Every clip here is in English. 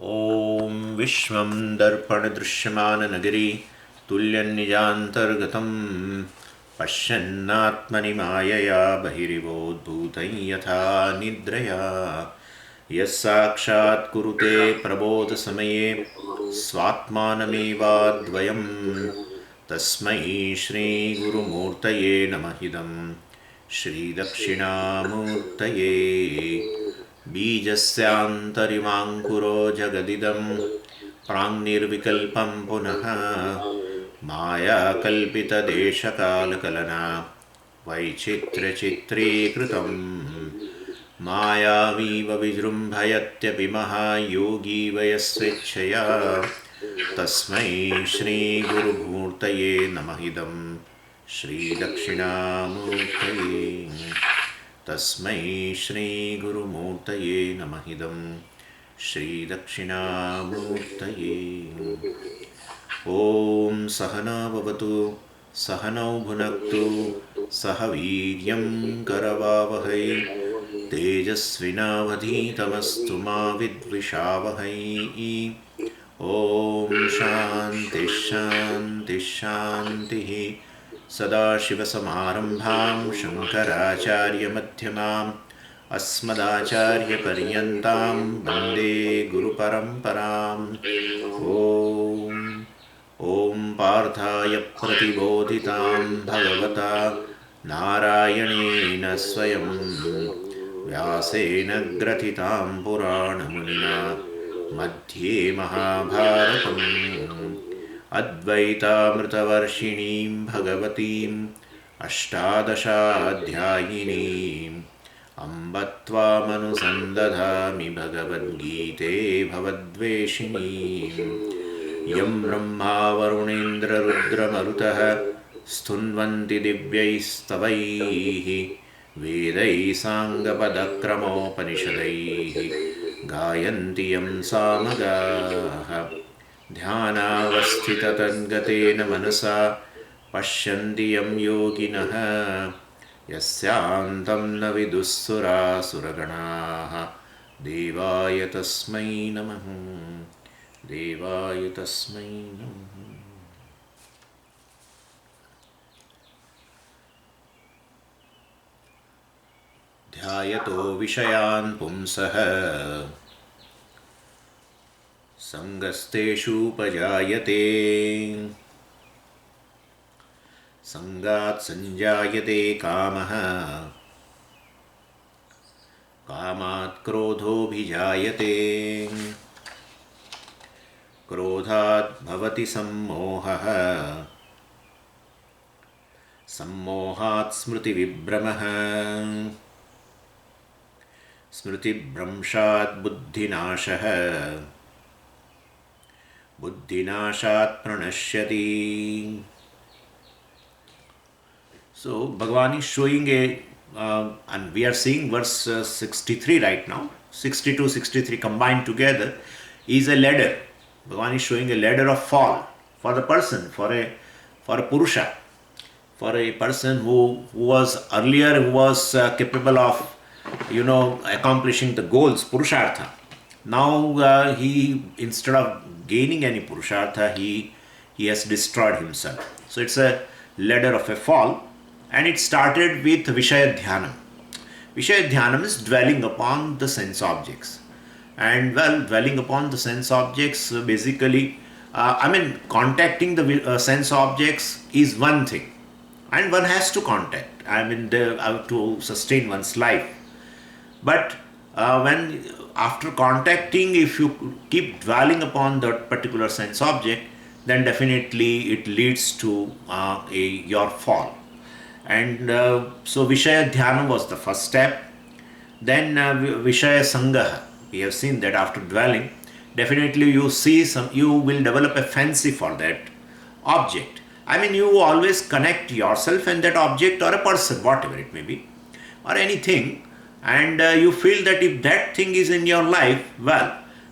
ॐ विश्वं दर्पणदृश्यमाननगरी तुल्यन्निजान्तर्गतं पश्यन्नात्मनि मायया बहिरिवोद्भूतं यथा निद्रया यस्साक्षात् कुरुते प्रबोधसमये स्वात्मानमेवाद्वयं तस्मै श्रीगुरुमूर्तये नमः इदं श्रीदक्षिणामूर्तये बीजस्यान्तरिमाङ्कुरो जगदिदं प्राङ्निर्विकल्पं पुनः मायाकल्पितदेशकालकलना वैचित्र्यचित्रीकृतं मायावीव विजृम्भयत्यपि महायोगी वयस्वेच्छया तस्मै श्रीगुरुमूर्तये नमः इदं श्रीदक्षिणामूर्तये तस्मै श्रीगुरुमूर्तये नमः इदं श्रीदक्षिणामूर्तये ॐ सहना भवतु सहनौ भुनक्तु सह वीर्यं करवावहै तेजस्विनावधीतमस्तु मा विद्विषावहै ॐ शान्तिः शान्तिः शान्तिः सदाशिवसमारम्भां शङ्कराचार्यमध्यमाम् अस्मदाचार्यपर्यन्तां वन्दे गुरुपरम्पराम् ॐ पार्थाय प्रतिबोधितां भगवता नारायणेन स्वयं व्यासेन ग्रथितां पुराणमुनिना मध्ये महाभारतम् अद्वैतामृतवर्षिणीं भगवतीम् अष्टादशाध्यायिनीम् अम्ब त्वामनुसन्दधामि भगवद्गीते भवद्वेषिणीम् यं ब्रह्मा वरुणेन्द्ररुद्रमरुतः स्तुन्वन्ति दिव्यैस्तवैः वेदैः साङ्गपदक्रमोपनिषदैः गायन्ति यं सामगाः ध्यानावस्थिततद्गतेन मनसा पश्यन्ति यं योगिनः यस्यान्तं न विदुःसुरासुरगणाः देवाय तस्मै नमः देवाय तस्मै नमः ध्यायतो विषयान् पुंसः सङ्गस्तेषूपजायते सङ्गात् सञ्जायते कामः कामात् क्रोधोऽभिजायते क्रोधात् भवति सम्मोहः सम्मोहात् स्मृतिविभ्रमः स्मृतिभ्रंशात् बुद्धिनाशः बुद्धिनाशात् प्रणश्यति. So Bhagavan is showing and we are seeing verse 63 right now. 62, 63 combined together is a ladder. Bhagavan is showing a ladder of fall for the person, for a purusha, for a person who was earlier capable of accomplishing the goals, purushartha. Now he, instead of gaining any purushartha, he has destroyed himself. So it's a ladder of a fall. And it started with Vishaya Dhyanam. Vishaya Dhyanam is dwelling upon the sense objects. And dwelling upon the sense objects, basically, contacting the sense objects is one thing. And one has to contact, to sustain one's life. But when after contacting, if you keep dwelling upon that particular sense object, then definitely it leads to your fall. And so Vishaya Dhyana was the first step. Then Vishaya Sangaha. We have seen that after dwelling, definitely you will develop a fancy for that object. You always connect yourself and that object or a person, whatever it may be, or anything. And you feel that if that thing is in your life,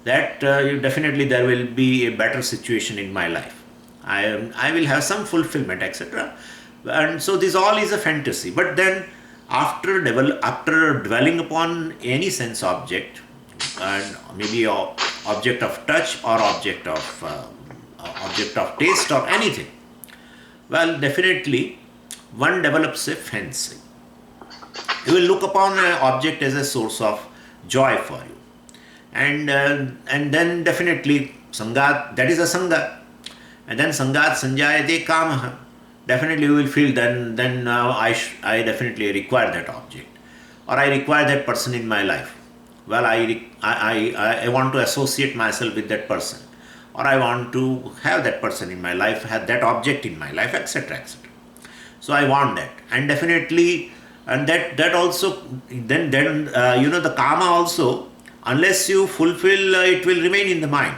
that definitely there will be a better situation in my life. I will have some fulfillment, etc. And so this all is a fantasy. But then after dwelling upon any sense object, and maybe object of touch or object of taste or anything. Well, definitely one develops a fancy. You will look upon an object as a source of joy for you, and then definitely sangat, that is a sanga, and then sangat sanjayate kamaha. Definitely you will feel then I definitely require that object, or I require that person in my life. Well, I want to associate myself with that person, or I want to have that person in my life, have that object in my life, etc., etc. So I want that, and definitely, and that also, then the kama also, unless you fulfill, it will remain in the mind,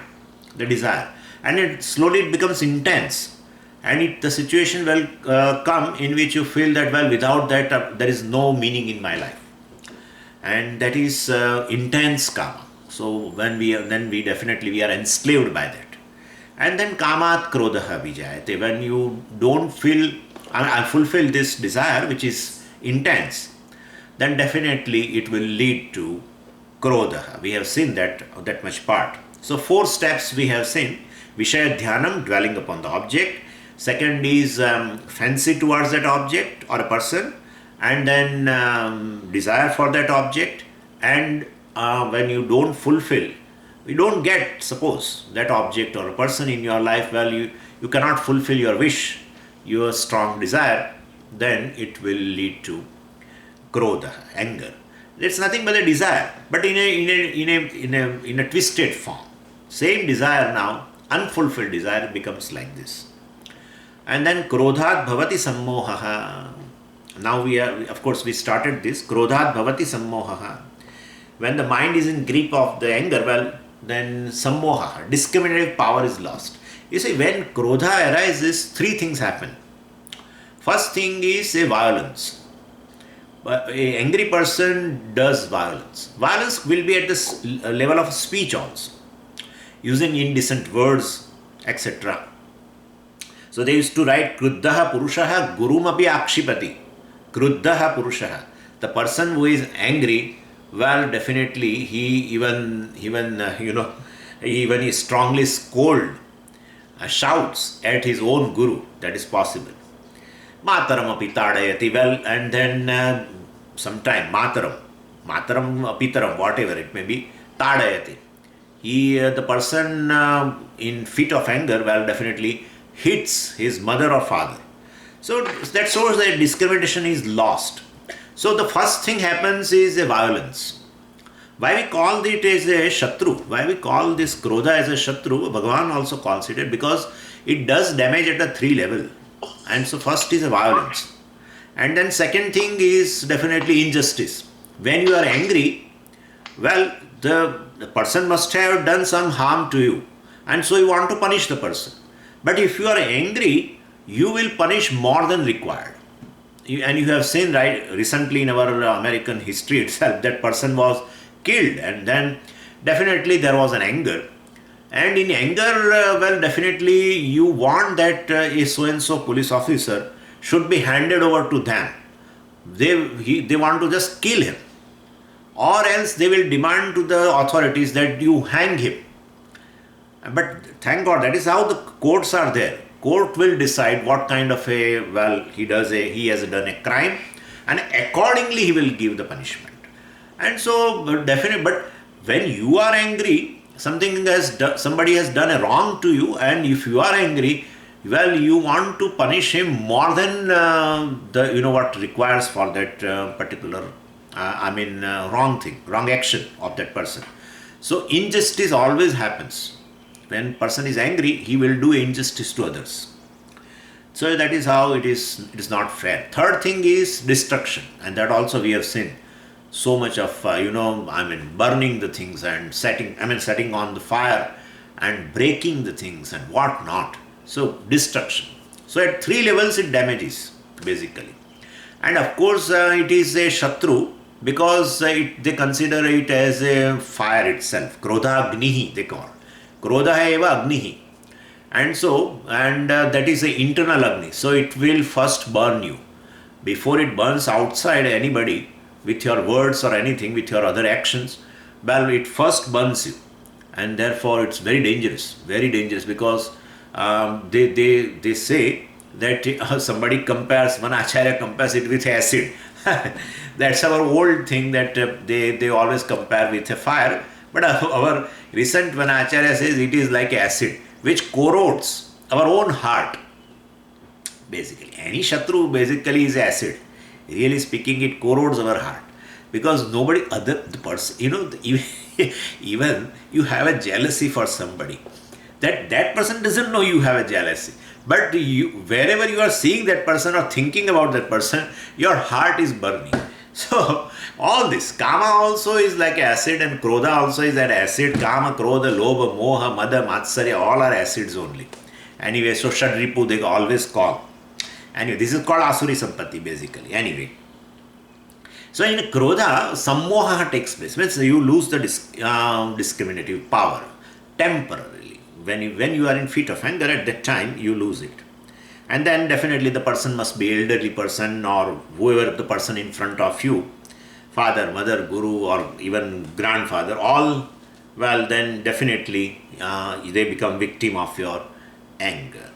the desire, and it slowly becomes intense, and the situation will come in which you feel that, well, without that there is no meaning in my life, and that is intense kama. So when we definitely we are enslaved by that. And then kamat krodaha vijayate, when you don't feel, I fulfill this desire which is intense, then definitely it will lead to krodha. We have seen that much part. So 4 steps we have seen. Vishaya dhyanam, dwelling upon the object. Second is fancy towards that object or a person, and then desire for that object. And when you don't fulfill, you don't get, suppose, that object or a person in your life, well, you cannot fulfill your wish, your strong desire, then it will lead to krodha, anger. It's nothing but a desire, but in a twisted form. Same desire now, unfulfilled desire becomes like this. And then krodhat bhavati sammohaha. Now we started this. Krodhat bhavati sammohaha. When the mind is in grip of the anger, well, then sammoha, discriminative power is lost. You see, when krodha arises, 3 things happen. First thing is a violence. But an angry person does violence. Violence will be at the level of speech also, using indecent words, etc. So they used to write Kruddaha Purushaha Gurumapi Akshipati. Kruddaha Purushaha. The person who is angry, well, definitely he even he strongly scold, shouts at his own guru. That is possible. Mataram api tadayati. Well, and then sometime mataram apitaram, whatever it may be, tadayati. The person in fit of anger, well, definitely hits his mother or father. So that shows that discrimination is lost. So the first thing happens is a violence. Why we call it as a shatru? Why we call this krodha as a shatru? Bhagavan also calls it, because it does damage at the 3 level. And so first is a violence. And then second thing is definitely injustice. When you are angry, well, the person must have done some harm to you, and so you want to punish the person. But if you are angry, you will punish more than required. And you have seen, right, recently in our American history itself, that person was killed, and then definitely there was an anger. And in anger, well, definitely you want that a so-and-so police officer should be handed over to them. They want to just kill him. Or else they will demand to the authorities that you hang him. But thank God, that is how the courts are there. Court will decide what kind of he has done a crime, and accordingly he will give the punishment. And so definitely, but when you are angry, somebody has done a wrong to you, and if you are angry, well, you want to punish him more than what requires for that particular wrong action of that person. So injustice always happens. When person is angry, he will do injustice to others. So that is how it is not fair. Third thing is destruction, and that also we have seen so much of burning the things and setting on the fire and breaking the things and what not. So destruction. So at 3 levels it damages basically. And of course it is a shatru, because they consider it as a fire itself. Krodha agnihi they call. Krodha eva agnihi. And so, that is the internal agni. So it will first burn you. Before it burns outside anybody with your words or anything, with your other actions, well, it first burns you. and therefore it's very dangerous, because they say that somebody compares, one acharya compares it with acid. That's our old thing, that they always compare with a fire, but our recent one acharya says it is like acid which corrodes our own heart. Basically, any Shatru basically is acid. Really speaking, it corrodes our heart, because nobody other the person, even you have a jealousy for somebody, that person doesn't know you have a jealousy, but you, wherever you are seeing that person or thinking about that person, your heart is burning. So all this kama also is like acid, and krodha also is that acid. Kama, krodha, lobha, moha, mada, matsarya, all are acids only. Anyway, so Shadripu they always call. Anyway, this is called Asuri Sampatti basically. Anyway, so in Krodha, Sammoha takes place. Means you lose the discriminative power temporarily. When you are in fit of anger, at that time you lose it. And then definitely the person must be elderly person, or whoever the person in front of you, father, mother, guru, or even grandfather, all, well, then definitely they become victim of your anger.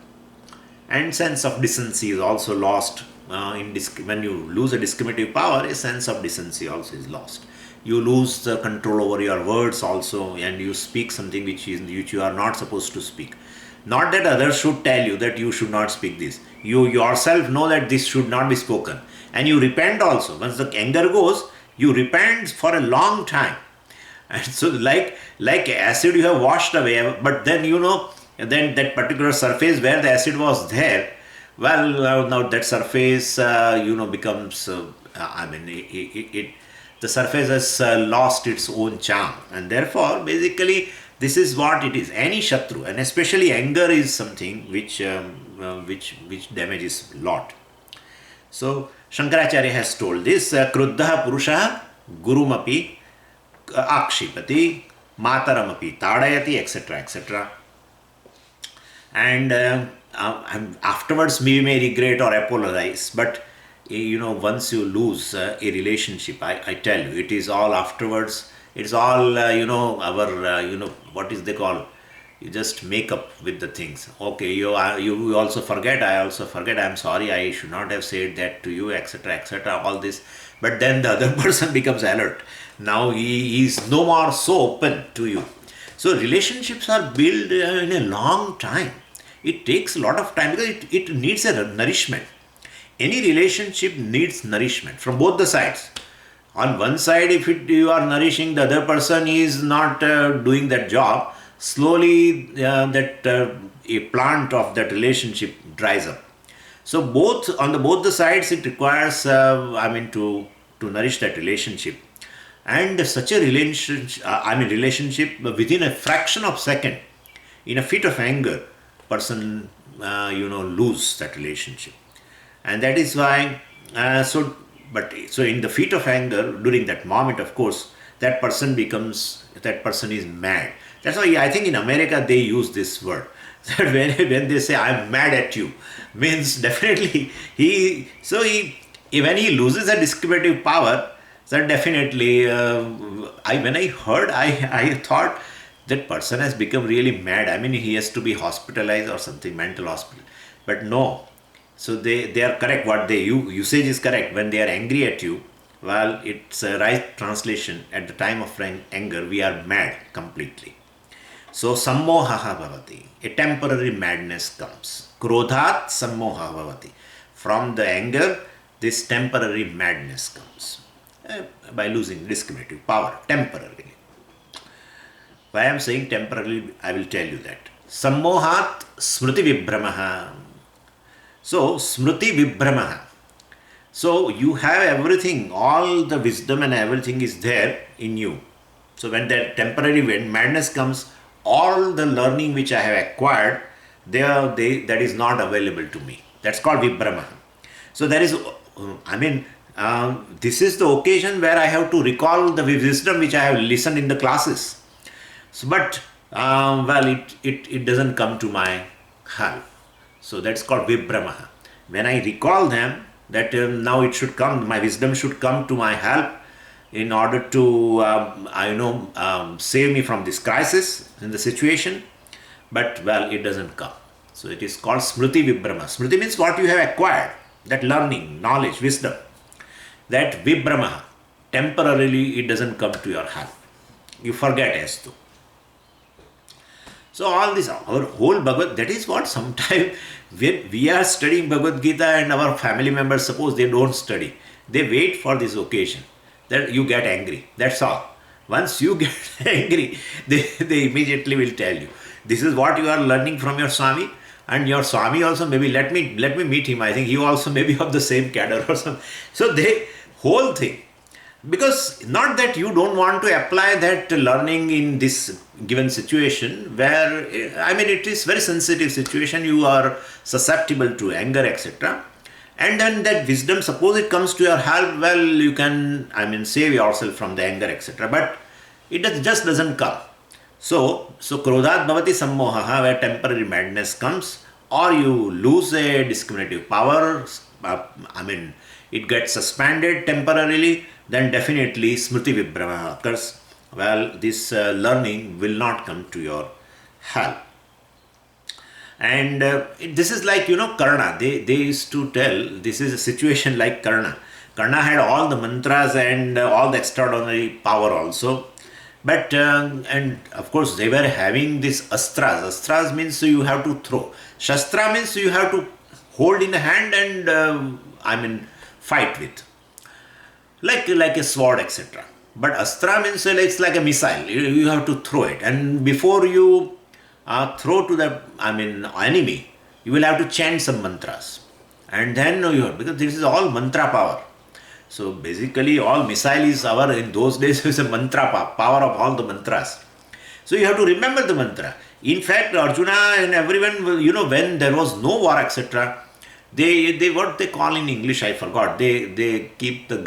And sense of decency is also lost. When you lose a discriminative power, a sense of decency also is lost. You lose the control over your words also, and you speak something which you are not supposed to speak. Not that others should tell you that you should not speak this. You yourself know that this should not be spoken, and you repent also. Once the anger goes, you repent for a long time. And so like acid you have washed away, but then then that particular surface where the acid was there, well, now that surface becomes the surface has lost its own charm, and therefore basically this is what it is. Any Shatru, and especially anger, is something which damages lot. So Shankaracharya has told this: Kruddha Purusha Gurumapi Akshipati Mataramapi Tadayati, etc., etc. And afterwards we may regret or apologize, but once you lose a relationship, I tell you, it is all afterwards. It's all our what is they call, you just make up with the things. Okay, you also forget, I also forget, I'm sorry, I should not have said that to you, etc., etc., all this. But then the other person becomes alert. Now he is no more so open to you. So relationships are built in a long time. It takes a lot of time, because it needs a nourishment. Any relationship needs nourishment from both the sides. On one side, if you are nourishing, the other person is not doing that job, slowly a plant of that relationship dries up. So both the sides, it requires to nourish that relationship. And such a relationship within a fraction of second, in a fit of anger, person lose that relationship. And that is why so in the fit of anger, during that moment, of course, that person is mad. That's why I think in America they use this word, that when they say I'm mad at you, means definitely when he loses a discriminative power, so definitely when I heard, I thought that person has become really mad. I mean, he has to be hospitalized or something, mental hospital. But no. So they are correct. What they usage is correct. When they are angry at you, well, it's a right translation. At the time of anger, we are mad completely. So sammohaha bhavati, a temporary madness comes. Krodhat sammoha bhavati. From the anger, this temporary madness comes by losing discriminative power temporarily. Why I am saying temporarily, I will tell you that. Sammohat smriti vibhramaha. So, smriti vibhramaha. So, you have everything, all the wisdom and everything is there in you. So, when that temporary madness comes, all the learning which I have acquired, that is not available to me. That's called vibhramaha. So, there is, this is the occasion where I have to recall the wisdom which I have listened in the classes. So, but, it doesn't come to my help. So that's called vibhramaha. When I recall them, that now it should come, my wisdom should come to my help, in order to, save me from this crisis in the situation. But well, it doesn't come. So it is called Smriti Vibhrama. Smriti means what you have acquired, that learning, knowledge, wisdom. That Vibhrama, temporarily it doesn't come to your help. You forget as to. So all this, our whole Bhagavad, that is what sometimes when we are studying Bhagavad Gita and our family members, suppose they don't study, they wait for this occasion that you get angry. That's all. Once you get angry, they immediately will tell you, this is what you are learning from your Swami. And your Swami also, maybe let me meet him. I think he also may be of the same cadre or something. So they, whole thing. Because not that you don't want to apply that learning in this given situation where, it is very sensitive situation, you are susceptible to anger, etc. And then that wisdom, suppose it comes to your help, well, you can, save yourself from the anger, etc. But it just doesn't come. So krodhat bhavati sammohaha, where temporary madness comes, or you lose a discriminative power, it gets suspended temporarily, then definitely Smriti Vibhrama occurs. Well, this learning will not come to your help. And this is like, Karna. They used to tell, this is a situation like Karna. Karna had all the mantras and all the extraordinary power also. But, and of course, they were having this astras. Astras means you have to throw. Shastra means you have to hold in the hand and, fight with. Like a sword, etc. But astra means it's like a missile. You have to throw it. And before you throw to the, enemy, you will have to chant some mantras. And then because this is all mantra power. So basically all missile is in those days is a mantra power of all the mantras. So you have to remember the mantra. In fact, Arjuna and everyone, when there was no war, etc., they what they call in English, I forgot, they keep the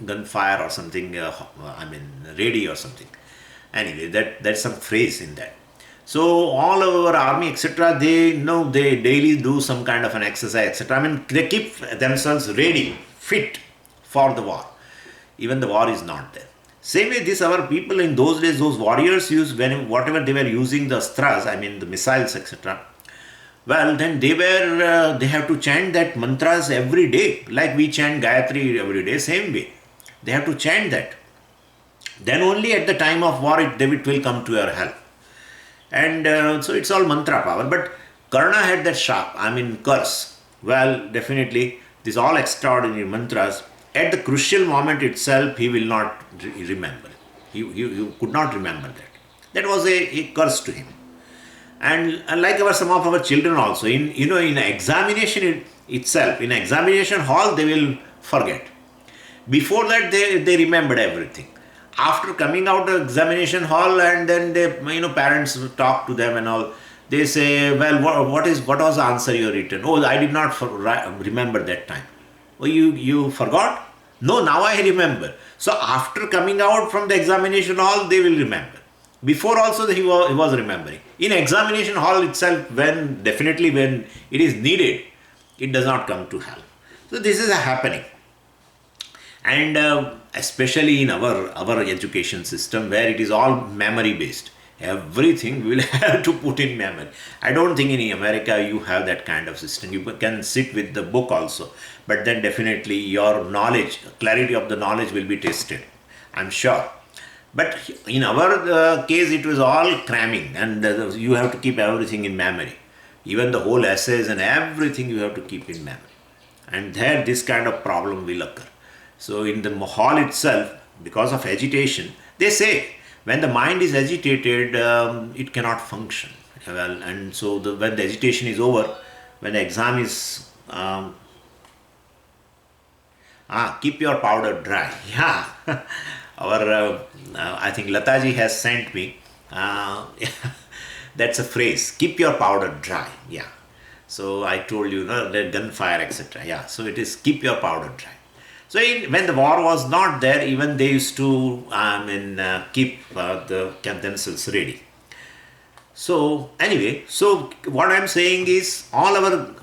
gunfire or something, ready or something. Anyway, that's some phrase in that. So all over army, etc., they daily do some kind of an exercise, etc. They keep themselves ready, fit for the war. Even the war is not there. Same way, our people in those days, those warriors used, whatever they were using, the astras, the missiles, etc. Well, then they have to chant that mantras every day, like we chant Gayatri every day, same way. They have to chant that. Then only at the time of war, it will come to your help. And so it's all mantra power. But Karna had that sharp, curse. Well, definitely, these all extraordinary mantras, at the crucial moment itself, he will not remember. He could not remember that. That was a curse to him. And like some of our children also, in examination itself, in examination hall, they will forget. Before that, they remembered everything. After coming out of examination hall, and then parents talk to them and all, they say, well, what was the answer you written? Oh, I did not remember that time. Oh, you forgot? No, now I remember. So after coming out from the examination hall, they will remember. Before also he was remembering. In examination hall itself, when it is needed, it does not come to help. So this is happening. And especially in our education system, where it is all memory based. Everything we will have to put in memory. I don't think in America you have that kind of system. You can sit with the book also, but then definitely your knowledge, clarity of the knowledge will be tested, I'm sure. But in our case, it was all cramming, and you have to keep everything in memory. Even the whole essays and everything you have to keep in memory. And there this kind of problem will occur. So in the hall itself, because of agitation, they say, when the mind is agitated, it cannot function well. And so when the agitation is over, when the exam is, keep your powder dry. Yeah, I think Lataji has sent me. That's a phrase. Keep your powder dry. Yeah. So I told you, the gunfire, etc. Yeah. So it is keep your powder dry. So when the war was not there, even they used to keep themselves ready. So anyway, so what I'm saying is all our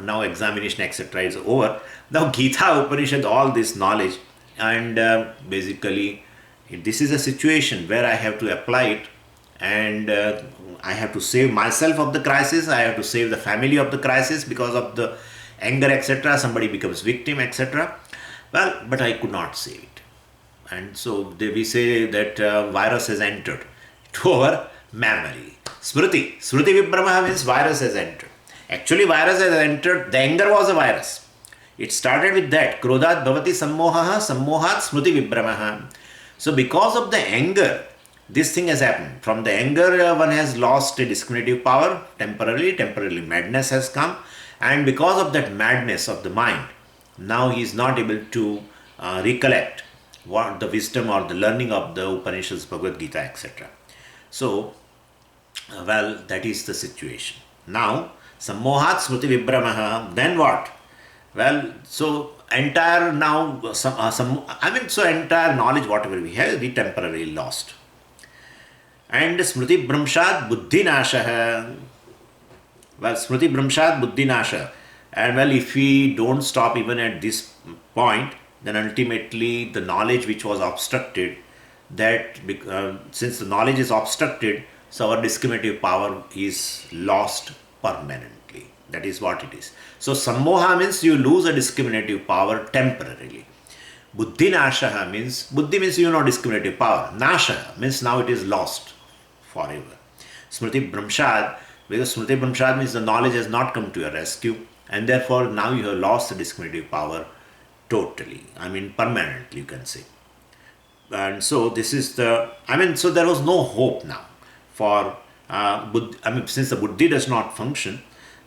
now examination etc. is over. Now Gita, Upanishad, all this knowledge, and basically this is a situation where I have to apply it, and I have to save myself of the crisis, I have to save the family of the crisis because of the anger, etc. Somebody becomes victim, etc. Well, but I could not save it. And so we say that virus has entered to our memory. Smriti Vibrama means virus has entered. Actually, virus has entered, the anger was a virus. It started with that. Krodhat bhavati sammohaha, sammohat smriti vibramaha. So because of the anger, this thing has happened. From the anger, one has lost a discriminative power temporarily madness has come. And because of that madness of the mind, now he is not able to recollect what the wisdom or the learning of the Upanishads, Bhagavad Gita, etc. So, well, that is the situation. Now, sammohat smriti vibramaha, then what? Well, so entire now, so entire knowledge, whatever we have, we temporarily lost. And smriti bhramshat buddhi nasha. Well, smriti bhramshat buddhi nasha. And well, if we don't stop even at this point, then ultimately the knowledge which was obstructed, that since the knowledge is obstructed, so our discriminative power is lost permanently. That is what it is. So sammoha means you lose a discriminative power temporarily. Buddhi nasha means, buddhi means discriminative power. Nasha means now it is lost forever. Smriti bhramshad, because smriti bhramshad means the knowledge has not come to your rescue, and therefore now you have lost the discriminative power totally. Permanently, you can say. And so this is the, so there was no hope now for since the buddhi does not function,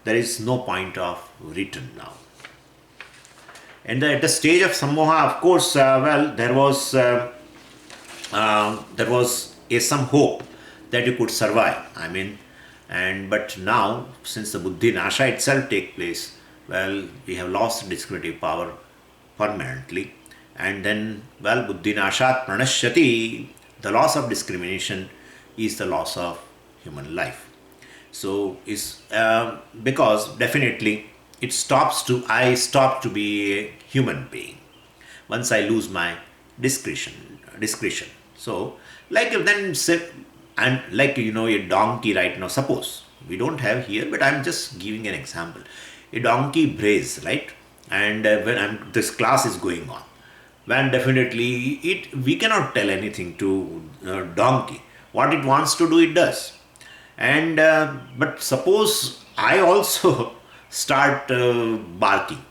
there is no point of return now. And at the stage of sammoha, of course, there was some hope that you could survive. But now, since the buddhi nasha itself take place, well, we have lost discriminative power permanently. And then, well, buddhi nashat pranashyati, the loss of discrimination is the loss of human life. So is because definitely I stop to be a human being once I lose my discretion. So like then say, and like a donkey right now, suppose we don't have here, but I'm just giving an example. A donkey brays, right? And when this class is going on, when definitely we cannot tell anything to donkey. What it wants to do, it does. And but suppose I also start barking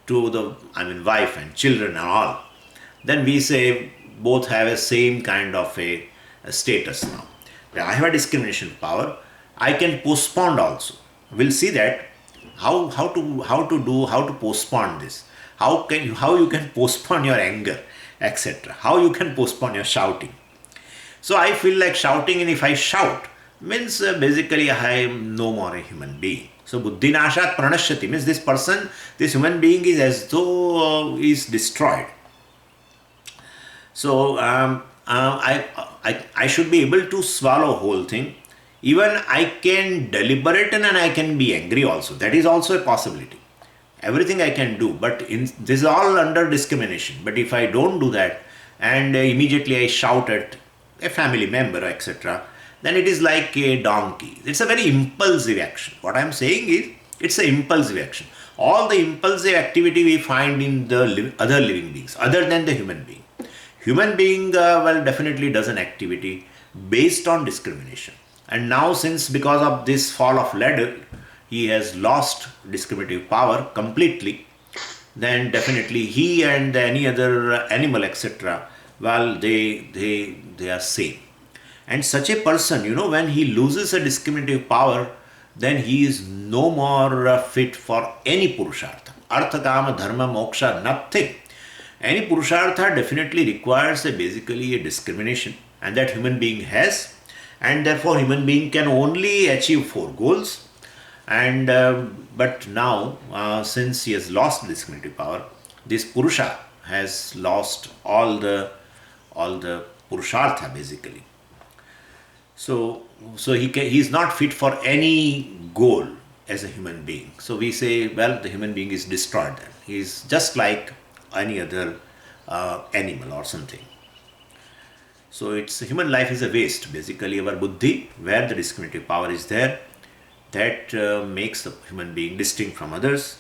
to the wife and children and all, then we say both have a same kind of a status now. I have a discrimination power. I can postpone also. We'll see that how to postpone this. How you can postpone your anger, etc. How you can postpone your shouting. So I feel like shouting, and if I shout, means basically I am no more a human being. So buddhi nashat pranashyati means this human being is as though is destroyed. So I should be able to swallow whole thing. Even I can deliberate and I can be angry also. That is also a possibility. Everything I can do, but this is all under discrimination. But if I don't do that and immediately I shout at a family member, etc., then it is like a donkey. It's a very impulsive action. What I am saying is, it's an impulsive action. All the impulsive activity we find in the other living beings, other than the human being. Human being, definitely does an activity based on discrimination. And now, because of this fall of ladder, he has lost discriminative power completely, then definitely he and any other animal, etc., they are same. And such a person, when he loses a discriminative power, then he is no more fit for any purushartha. Artha, kama, dharma, moksha, nothing. Any purushartha definitely requires basically a discrimination, and that human being has, and therefore human being can only achieve 4 goals. And but now, since he has lost discriminative power, this purusha has lost all the purushartha basically. So he is not fit for any goal as a human being. So we say, well, the human being is destroyed then. He is just like any other animal or something. So it's human life is a waste. Basically, our buddhi, where the discriminative power is there, that makes the human being distinct from others.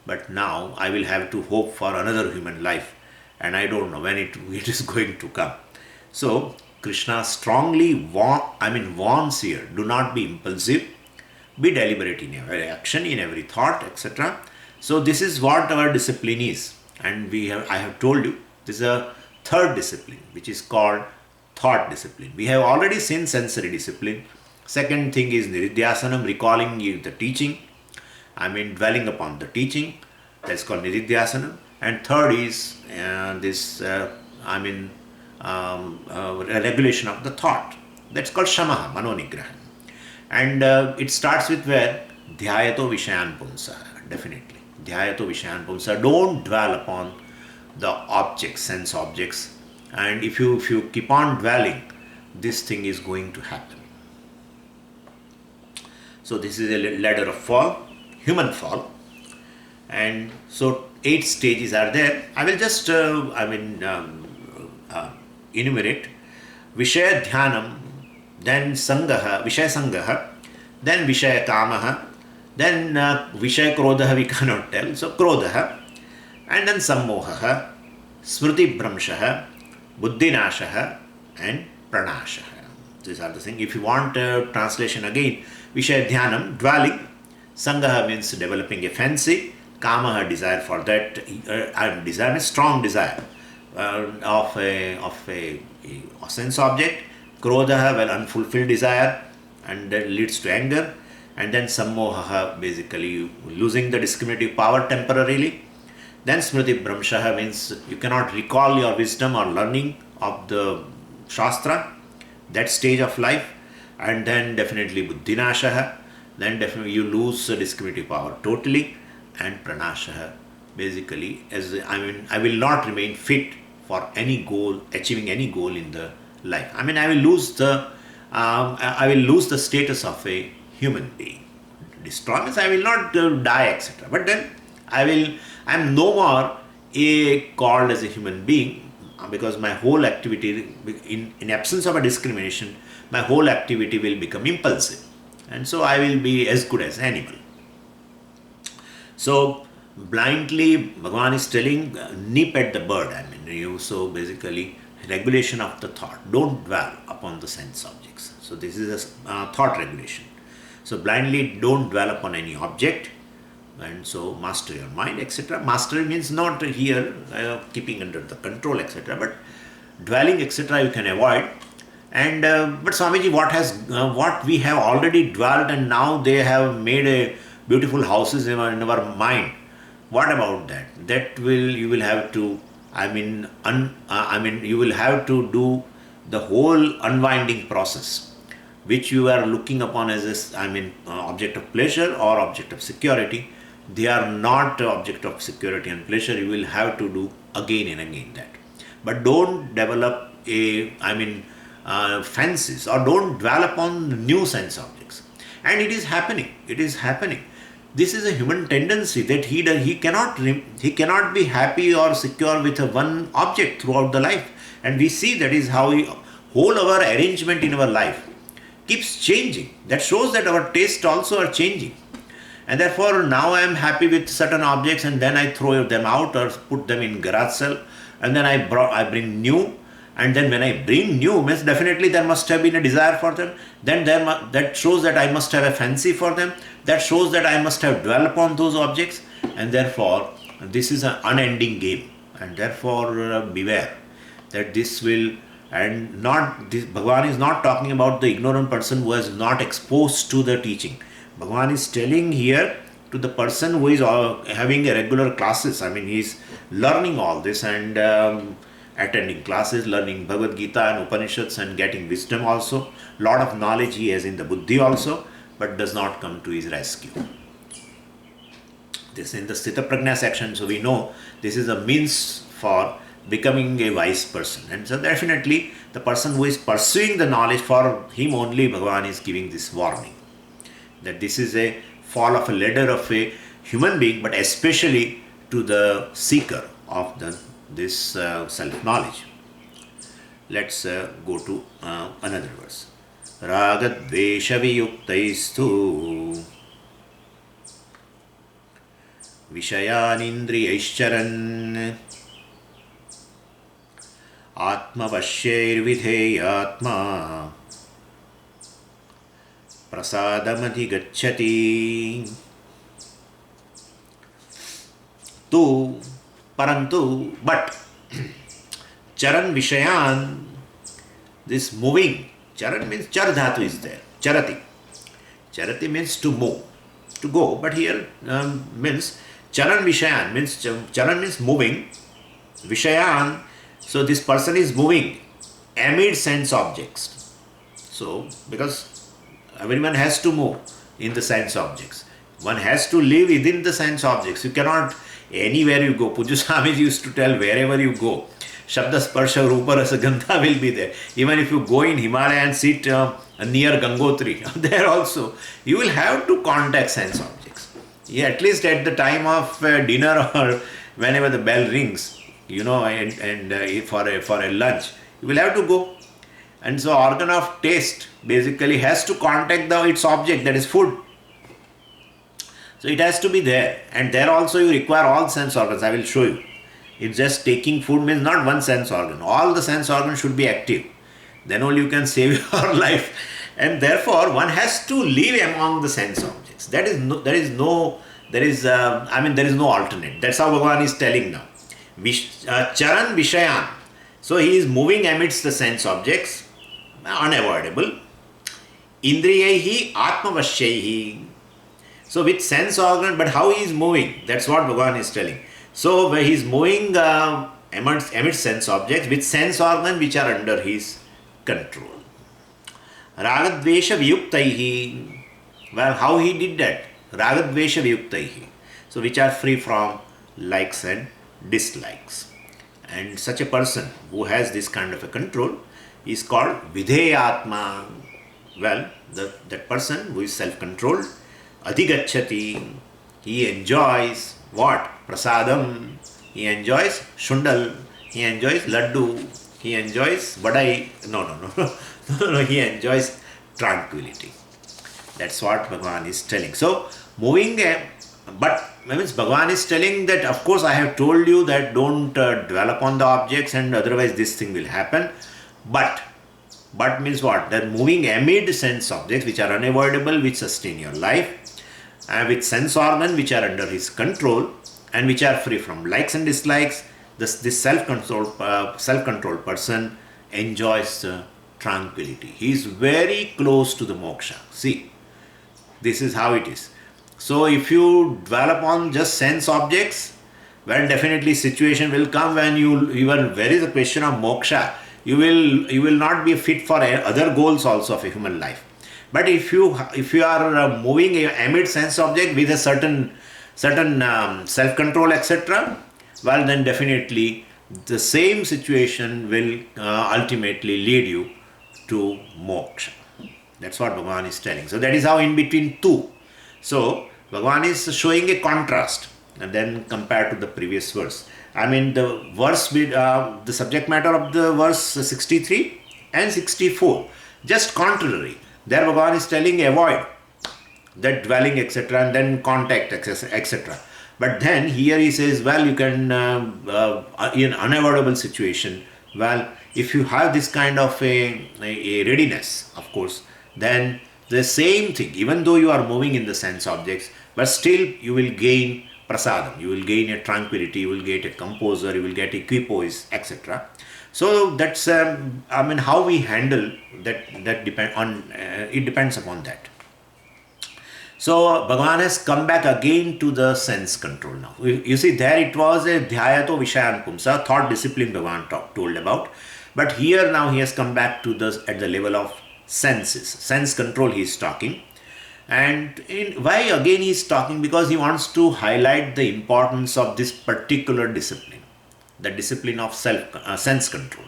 But now I will have to hope for another human life, and I don't know when it is going to come. So Krishna strongly warns here: do not be impulsive, be deliberate in every action, in every thought, etc. So this is what our discipline is, and I have told you this is a third discipline, which is called thought discipline. We have already seen sensory discipline. Second thing is nididhyasanam, recalling the teaching. Dwelling upon the teaching. That's called nididhyasanam. And third is regulation of the thought. That's called shamaha, manonigraha. And it starts with where? Dhyayato vishayan pumsa. Definitely. Dhyayato vishayan pumsa. Don't dwell upon the objects, sense objects. And if you keep on dwelling, this thing is going to happen. So this is a ladder of fall, human fall. And so 8 stages are there. I will just enumerate. Vishaya dhyanam, then sangaha, vishaya sangaha, then vishaya kamaha, then vishaya krodhaha we cannot tell, so krodhaha, and then sammohaha, smriti bhramshaha, buddhinashaha, and pranashaha. These are the things. If you want translation again, vishaya dhyanam, dwelling, sangaha means developing a fancy, kamaha, desire for that, desire means strong desire of a sense object, krodhaha, well, unfulfilled desire, and that leads to anger, and then sammohaha, basically losing the discriminative power temporarily. Then smriti bhramshaha means you cannot recall your wisdom or learning of the shastra, that stage of life. And then definitely buddhinashaha, then definitely you lose the discriminative power totally. And pranashaha, basically, I will not remain fit for any goal, achieving any goal in the life. I will lose the status of a human being. Destroy means I will not die, etc. But then I am no more called as a human being, because my whole activity, in absence of a discrimination, my whole activity will become impulsive, and so I will be as good as an animal. So blindly, Bhagavan is telling, nip at the bird. So basically, regulation of the thought. Don't dwell upon the sense objects. So this is a thought regulation. So blindly, don't dwell upon any object, and so master your mind, etc. Master means not here keeping under the control, etc. But dwelling, etc. you can avoid. And but Swamiji, what we have already dwelt, and now they have made a beautiful houses in our mind. What about that? You will have to, you will have to do the whole unwinding process, which you are looking upon as object of pleasure or object of security. They are not object of security and pleasure. You will have to do again and again that. But don't develop fancies, or don't dwell upon new sense objects. And it is happening. This is a human tendency that he cannot be happy or secure with one object throughout the life. And we see that is how whole our arrangement in our life keeps changing. That shows that our tastes also are changing. And therefore now I am happy with certain objects, and then I throw them out or put them in garage sale, and then I bring new. And then when I bring new, means definitely there must have been a desire for them. Then that shows that I must have a fancy for them. That shows that I must have dwelt upon those objects. And therefore, this is an unending game. And therefore, beware that this will, and not this. Bhagavan is not talking about the ignorant person who is not exposed to the teaching. Bhagavan is telling here to the person who is having a regular classes. He is learning all this and attending classes, learning Bhagavad Gita and Upanishads and getting wisdom also. Lot of knowledge he has in the buddhi also, but does not come to his rescue. This in the Sthita Prajna section, so we know this is a means for becoming a wise person. And so definitely the person who is pursuing the knowledge, for him only Bhagavan is giving this warning, that this is a fall of a ladder of a human being, but especially to the seeker of the this self-knowledge. Let's go to another verse. Ragadvesha viyuktaistu Vishayanindriyaischaran Atmavasyairvidheyatma Prasadamati Tu Parantu, but Charan Vishayan, this moving, Charan means Char Dhatu is there, Charati. Charati means to move, to go, but here means Charan Vishayan, means Charan means moving, Vishayan, so this person is moving amid sense objects. So, because everyone has to move in the sense objects. One has to live within the sense objects. You cannot, anywhere you go, Puja Swamiji used to tell, wherever you go, Shabda Sparsha Rupa Rasa Gandha will be there. Even if you go in Himalaya and sit near Gangotri, there also, you will have to contact sense objects. Yeah, at least at the time of dinner or whenever the bell rings, and for a lunch, you will have to go. And so organ of taste basically has to contact its object, that is food. So it has to be there, and there also you require all sense organs. I will show you. It's just taking food means not one sense organ. All the sense organs should be active. Then only you can save your life. And therefore, one has to live among the sense objects. There is no alternate. That's how Bhagavan is telling now. Charan Vishayan. So he is moving amidst the sense objects, unavoidable. Indriyehi Atmavasyehi. So with sense organ, but how he is moving, that's what Bhagavan is telling. So where he is moving amidst sense objects with sense organ which are under his control. Ragadvesha viyuktaihi. Well, how he did that? Ragadvesha viyuktaihi. So which are free from likes and dislikes. And such a person who has this kind of a control is called Vidheyatma. Well, that person who is self-controlled, Adhigacchati, he enjoys what? Prasadam, he enjoys Shundal, he enjoys Laddu, he enjoys Vadai, no, he enjoys tranquility. That's what Bhagavan is telling. So, moving, but means Bhagavan is telling that, of course, I have told you that don't dwell upon the objects and otherwise this thing will happen. But means what? That moving amid sense objects which are unavoidable, which sustain your life, and with sense organ which are under his control and which are free from likes and dislikes, this self-controlled person enjoys tranquility. He is very close to the moksha. See, this is how it is. So if you dwell upon just sense objects, well, definitely situation will come when there is a question of moksha, you will not be fit for other goals also of a human life. But if you are moving amid sense object with a certain self-control, etc., well, then definitely the same situation will ultimately lead you to moksha. That's what Bhagavan is telling. So that is how in between two. So Bhagavan is showing a contrast, and then compared to the previous verse. I mean the verse with the subject matter of the verse 63 and 64, just contrary. There Bhagavan is telling avoid that dwelling, etc., and then contact, etc. But then here he says, well, you can in unavoidable situation, well, if you have this kind of a readiness, of course, then the same thing, even though you are moving in the sense objects, but still you will gain prasadam, you will gain a tranquility, you will get a composer, you will get equipoise, etc. So that's how we handle that it depends upon that. So Bhagavan has come back again to the sense control now. You see, there it was a dhyayato vishayan pumsa, thought discipline Bhagavan told about. But here now he has come back to at the level of senses. Sense control he is talking. And why again he is talking? Because he wants to highlight the importance of this particular discipline. The discipline of sense control.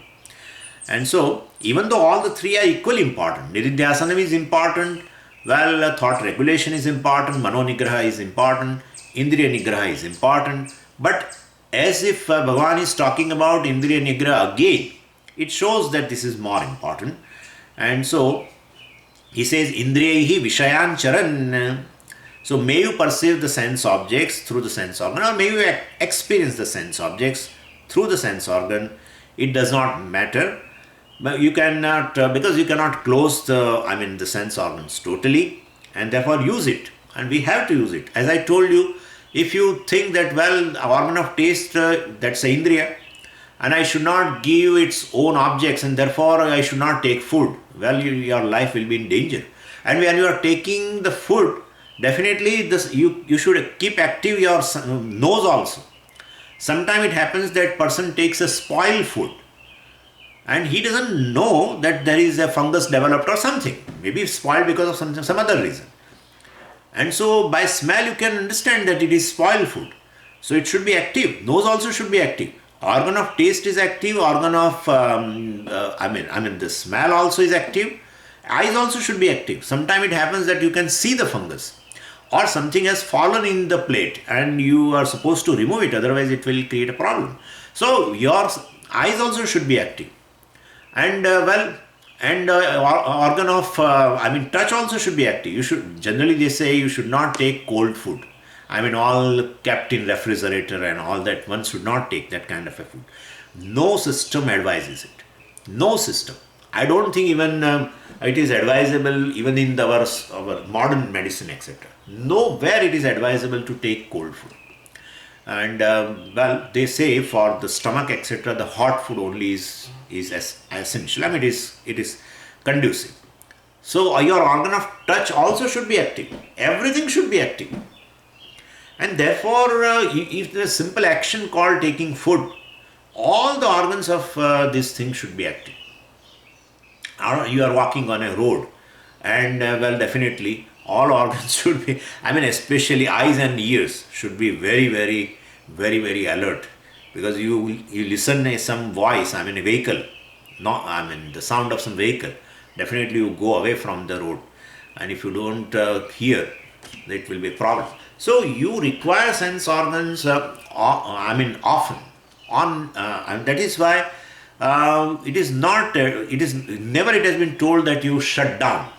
And so, even though all the three are equally important, Nididhyasanam is important, well, thought regulation is important, Mano Nigraha is important, Indriya Nigraha is important, but as if Bhagavan is talking about Indriya Nigraha again. It shows that this is more important. And so he says, Indriyahi Vishayan Charan. So may you perceive the sense objects through the sense organ, or may you experience the sense objects through the sense organ. It does not matter. But you cannot, because you cannot close the sense organs totally, and therefore use it. And we have to use it. As I told you, if you think that, well, organ of taste, that's a Indriya, and I should not give its own objects, and therefore I should not take food, well, your life will be in danger. And when you are taking the food, definitely you should keep active your nose also. Sometimes it happens that person takes a spoiled food, and he doesn't know that there is a fungus developed or something. Maybe it's spoiled because of some other reason. And so by smell you can understand that it is spoiled food. So it should be active. Nose also should be active. Organ of taste is active. Organ of, the smell also is active. Eyes also should be active. Sometimes it happens that you can see the fungus, or something has fallen in the plate and you are supposed to remove it, otherwise it will create a problem. So your eyes also should be active. And organ of touch also should be active. You should, generally they say you should not take cold food. All kept in refrigerator and all that, one should not take that kind of a food. No system advises it. No system. I don't think even it is advisable even in our modern medicine, etc. Nowhere it is advisable to take cold food. And they say for the stomach, etc., the hot food only is essential. It is conducive. So your organ of touch also should be active. Everything should be active. And therefore, if there is a simple action called taking food, all the organs of this thing should be active. Or you are walking on a road, and definitely all organs should be, especially eyes and ears should be very, very, very, very alert, because you listen to some voice, a vehicle, the sound of some vehicle, definitely you go away from the road, and if you don't hear, it will be a problem. So you require sense organs often, and that is why it has been told that you shut down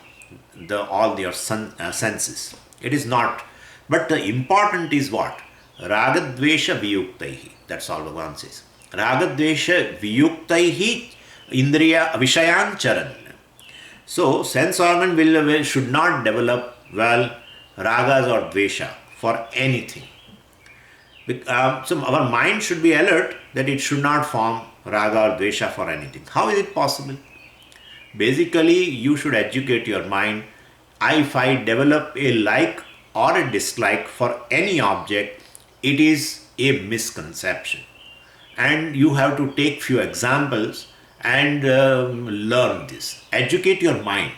all your senses. It is not. But the important is what? Ragadvesha viyuktaihi. That's all Bhagavan says. Ragadvesha viyuktaihi indriya vishayan charan. So sense organ should not develop ragas or dvesha for anything. So our mind should be alert that it should not form raga or dvesha for anything. How is it possible? Basically, you should educate your mind. If I develop a like or a dislike for any object, it is a misconception. And you have to take few examples and learn this. Educate your mind.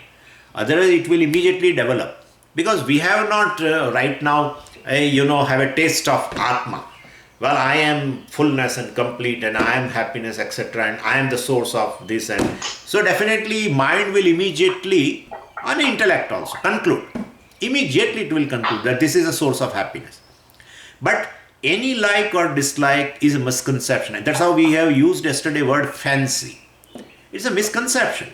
Otherwise, it will immediately develop. Because we have not right now, have a taste of Atma. Well, I am fullness and complete, and I am happiness, etc. and I am the source of this. And so definitely mind will immediately, and intellect also, conclude. Immediately it will conclude that this is a source of happiness. But any like or dislike is a misconception. And that's how we have used yesterday word fancy. It's a misconception.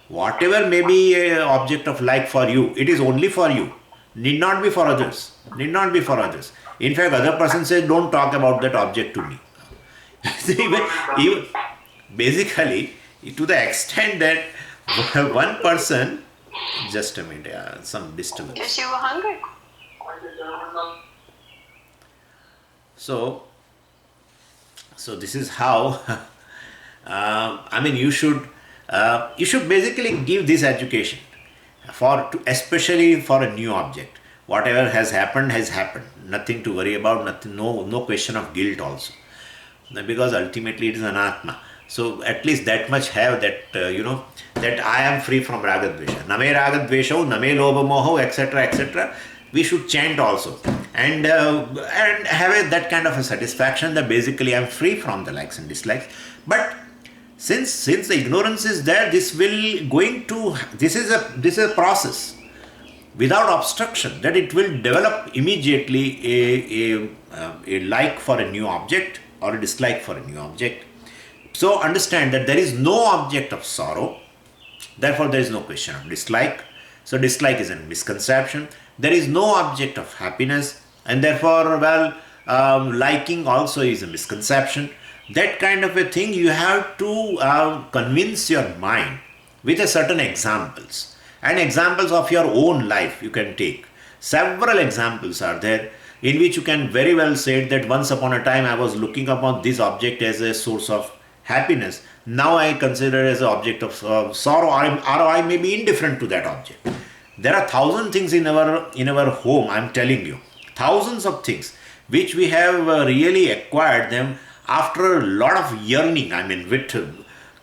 Whatever may be an object of like for you, it is only for you. Need not be for others. Need not be for others. In fact, other person says, don't talk about that object to me. even basically, to the extent that one person, just a minute, some disturbance. Yes, you were hungry. So this is how, you should basically give this education especially for a new object. Whatever has happened has happened. Nothing to worry about. Nothing. No question of guilt also, because ultimately it is anatma. So at least that much have that that I am free from ragadvesha. Name ragadvesho, name lobha moho, etc., etc. We should chant also, and have that kind of a satisfaction that basically I am free from the likes and dislikes. But since the ignorance is there, this is a process without obstruction, that it will develop immediately a like for a new object or a dislike for a new object. So understand that there is no object of sorrow, therefore there is no question of dislike. So dislike is a misconception. There is no object of happiness, and therefore, liking also is a misconception. That kind of a thing you have to convince your mind with a certain examples, and examples of your own life you can take. Several examples are there in which you can very well say that once upon a time I was looking upon this object as a source of happiness. Now I consider it as an object of sorrow, or I may be indifferent to that object. There are thousand things in our home. I am telling you, thousands of things which we have really acquired them after a lot of yearning. I mean, with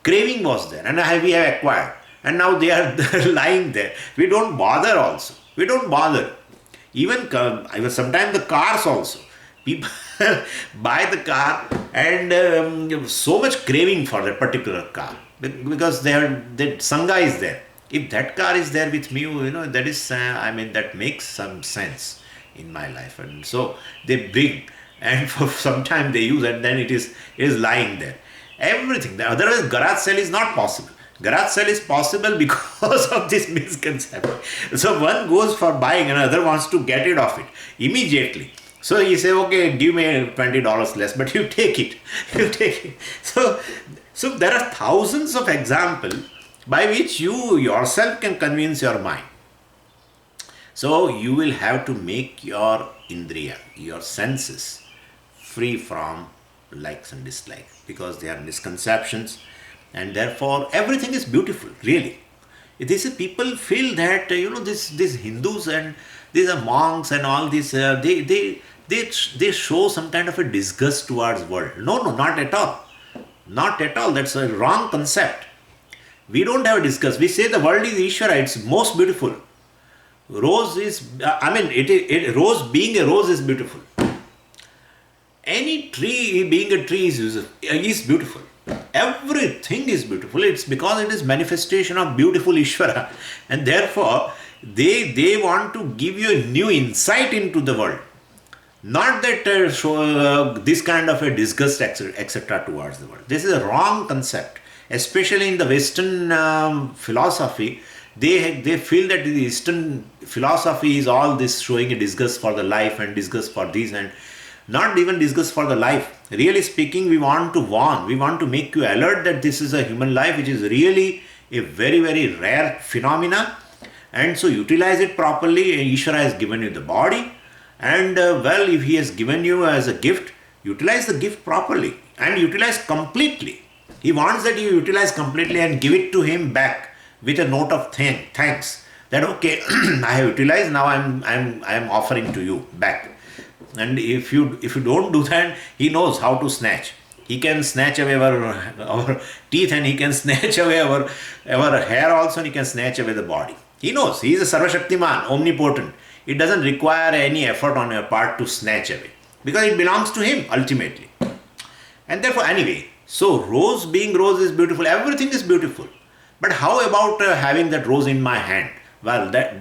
craving was there, and we have acquired, and now they are lying there. We don't bother. Also, we don't bother. Even sometimes the cars also. People buy the car and so much craving for that particular car because the sangha is there. If that car is there with me, that is, that makes some sense in my life. And so they bring, and for some time they use, and then it is lying there. Everything. Otherwise, garage sale is not possible. Garage sale is possible because of this misconception. So one goes for buying, and another wants to get rid of it immediately. So you say, okay, give me $20 less, but you take it. You take it. So there are thousands of examples by which you yourself can convince your mind. So you will have to make your indriya, your senses, free from likes and dislikes, because they are misconceptions, and therefore everything is beautiful, really. These people feel that, these Hindus and these are monks and all this, they show some kind of a disgust towards world. No, not at all. Not at all. That's a wrong concept. We don't have a disgust. We say the world is Ishvara. It's most beautiful. Rose is, rose being a rose is beautiful. Any tree being a tree is beautiful. Everything is beautiful. It's because it is manifestation of beautiful Ishvara. And therefore, they want to give you a new insight into the world. Not that show this kind of a disgust, etc. towards the world. This is a wrong concept. Especially in the Western philosophy, they feel that the Eastern philosophy is all this showing a disgust for the life and disgust for this, and not even disgust for the life. Really speaking, we want to warn, we want to make you alert that this is a human life which is really a very, very rare phenomena, and so utilize it properly. Ishvara has given you the body, and if he has given you as a gift, utilize the gift properly and utilize completely. He wants that you utilize completely and give it to him back with a note of thanks. That okay, I have utilized, now I am offering to you back. And if you don't do that, he knows how to snatch. He can snatch away our teeth, and he can snatch away our hair also, and he can snatch away the body. He knows. He is a Sarvashaktiman, omnipotent. It doesn't require any effort on your part to snatch away, because it belongs to him ultimately. And therefore, anyway, so rose being rose is beautiful. Everything is beautiful. But how about having that rose in my hand? Well, that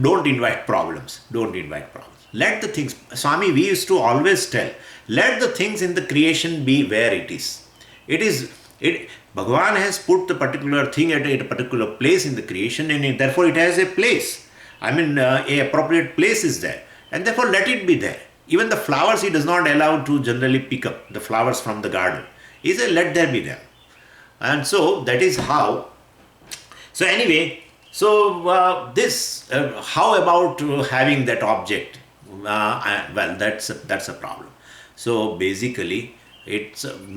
don't invite problems. Don't invite problems. Let the things, Swami, we used to always tell, let the things in the creation be where it is. Bhagavan has put the particular thing at a particular place in the creation, and therefore it has a place. A appropriate place is there. And therefore let it be there. Even the flowers he does not allow to generally pick up, the flowers from the garden. He said, let there be there. And so that is how. So anyway, how about having that object? That's a problem. So basically, we should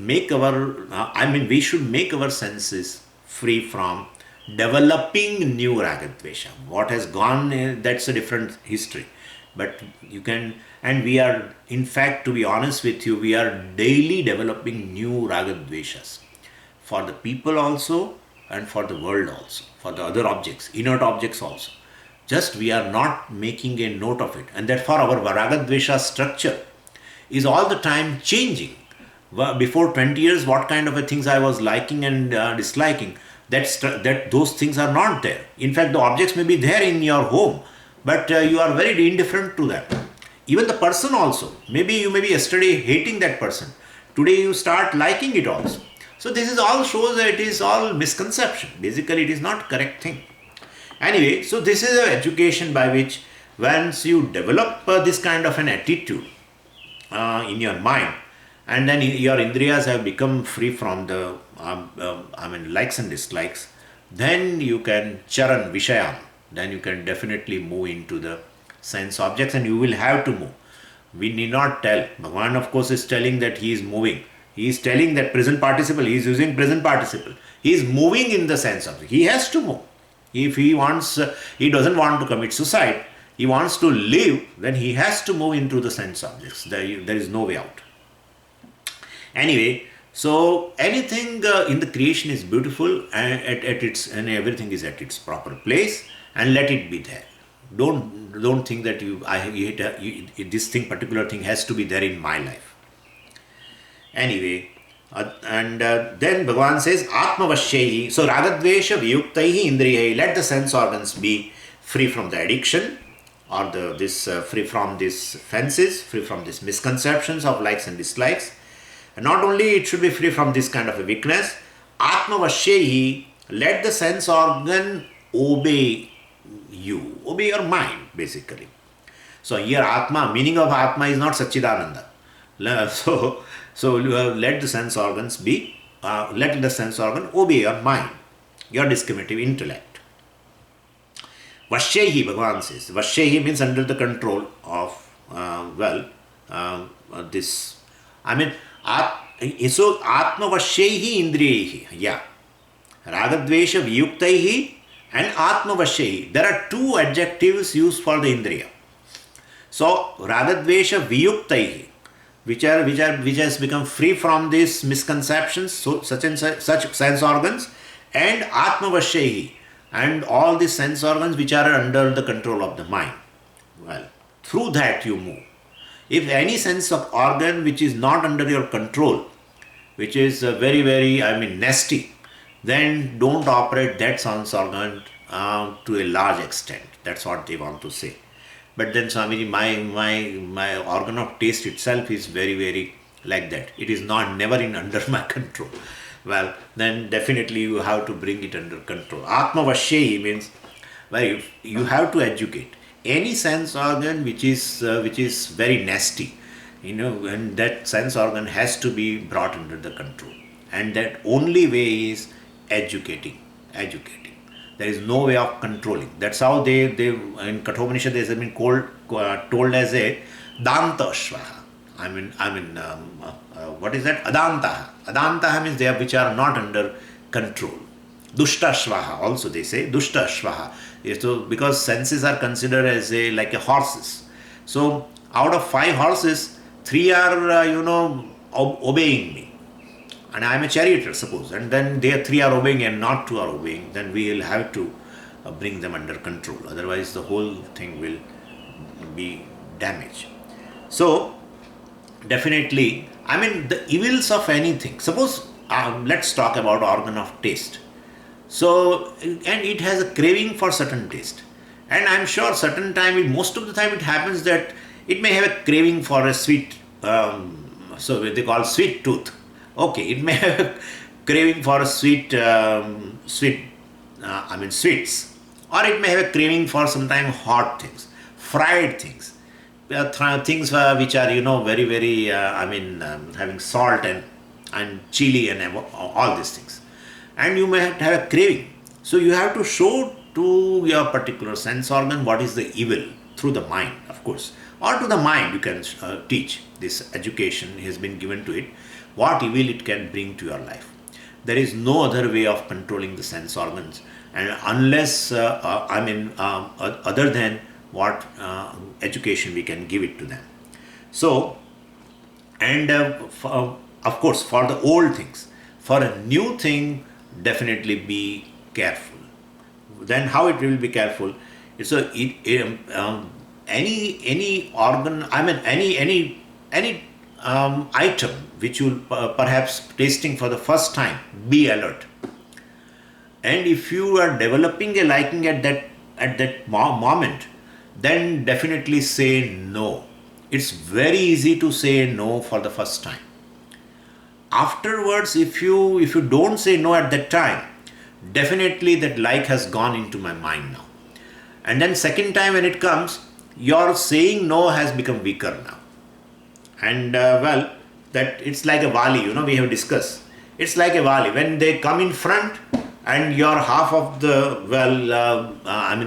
make our senses free from developing new ragadvesha. What has gone, that's a different history. But you can, and we are, in fact, to be honest with you, we are daily developing new ragadveshas for the people also, and for the world also, for the other objects, inert objects also. Just we are not making a note of it, and therefore our ragadvesha structure is all the time changing. Before 20 years, what kind of things I was liking and disliking, that those things are not there. In fact, the objects may be there in your home, but you are very indifferent to them. Even the person also. Maybe you may be yesterday hating that person. today you start liking it also. So this is all shows that it is all misconception. Basically, it is not correct thing. Anyway, so this is an education by which once you develop this kind of an attitude in your mind, and then your indriyas have become free from the likes and dislikes, then you can charan vishayam, then you can definitely move into the sense objects, and you will have to move. We need not tell. Bhagavan, of course, is telling that he is moving. He is telling that present participle, he is using present participle. He is moving in the sense object. He has to move. If he wants, he doesn't want to commit suicide, he wants to live, then he has to move into the sense objects. There is no way out. Anyway, so anything in the creation is beautiful, and and everything is at its proper place, and let it be there. Don't think that this particular thing has to be there in my life. Anyway, then Bhagavan says, Atmavashyehi. So ragadvesha viyuktaihi indriyai. Let the sense organs be free from the addiction, or free from these fences, free from these misconceptions of likes and dislikes. And not only it should be free from this kind of a weakness, Atmavashyehi, let the sense organ obey you, obey your mind, basically. So here Atma, meaning of Atma is not Satchidananda. So let the sense organs let the sense organ obey your mind, your discriminative intellect. Vashyehi, Bhagavan says. Vashyehi means under the control of, this. So Atma Vashyehi Indriyehi. Yeah. Ragadvesha Viyuktaihi and Atma Vashyehi. There are two adjectives used for the Indriya. So Ragadvesha Viyuktaihi, which has become free from these misconceptions, so such sense organs, and Atma Vashyehi, and all the sense organs which are under the control of the mind. Well, through that you move. If any sense of organ which is not under your control, which is very, very, nasty, then don't operate that sense organ to a large extent. That's what they want to say. But then Swamiji, my organ of taste itself is very, very like that. It is never under my control. Well, then definitely you have to bring it under control. Atma Vashyehi means, well, you have to educate. Any sense organ which is very nasty, and that sense organ has to be brought under the control. And that only way is educating. There is no way of controlling. That's how they in Kathopanishad they have been told as a Danta Shvaha. What is that? Adantaha. Adantaha means they which are not under control. Dushta Shvaha also they say. Dushta Shvaha. So because senses are considered as like a horses. So out of 5 horses, 3 are obeying me. And I am a charioteer, suppose, and then they 3 are obeying and not 2 are obeying, then we will have to bring them under control. Otherwise, the whole thing will be damaged. So, definitely, the evils of anything. Suppose, let's talk about organ of taste. So, and it has a craving for certain taste. And I'm sure most of the time it happens that it may have a craving for a sweet, so they call sweet tooth. Okay, it may have a craving for sweets, or it may have a craving for sometimes hot things, fried things, things which are very, very having salt and chili and all these things, and you may have a craving. So you have to show to your particular sense organ what is the evil through the mind, of course, or to the mind you can teach. This education has been given to it. What evil it can bring to your life. There is no other way of controlling the sense organs, and unless other than what education we can give it to them. So, and of course, for the old things, for a new thing, definitely be careful. Then how it will be careful? So any organ, any item which you perhaps tasting for the first time, be alert. And if you are developing a liking at that moment, then definitely say no. It's very easy to say no for the first time. afterwards, if you don't say no at that time, definitely that like has gone into my mind now. And then second time when it comes, your saying no has become weaker now. And that it's like a valley, we have discussed. It's like a valley. When they come in front, and your half of the,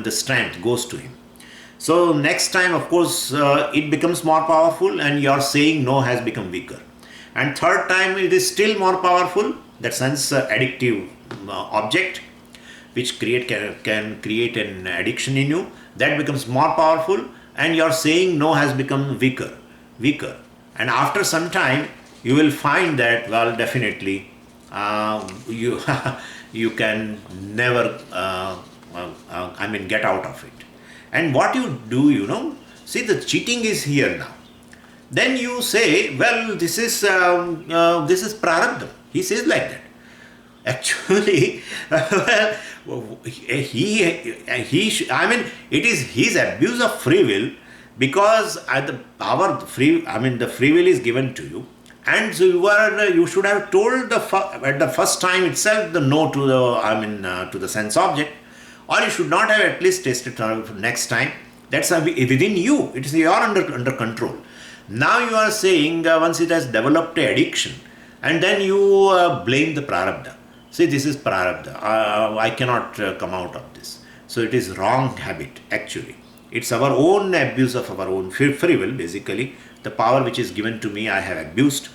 the strength goes to him. So next time, of course, it becomes more powerful and your saying no has become weaker. And third time, it is still more powerful. That sense addictive object, which can create an addiction in you, that becomes more powerful, and your saying no has become weaker. And after some time, you will find that, definitely, you you can never, get out of it. And what you do, see, the cheating is here now. Then you say, this is prarabdha. He says like that. Actually, it is his abuse of free will, because the free will is given to you, and so you should have told at the first time itself the no to the to the sense object, or you should not have at least tasted next time. That's within you. It is you are under control. Now you are saying once it has developed a addiction, and then you blame the prarabdha. See, this is prarabdha. I cannot come out of this. So it is wrong habit actually. It's our own abuse of our own free will, basically. The power which is given to me, I have abused.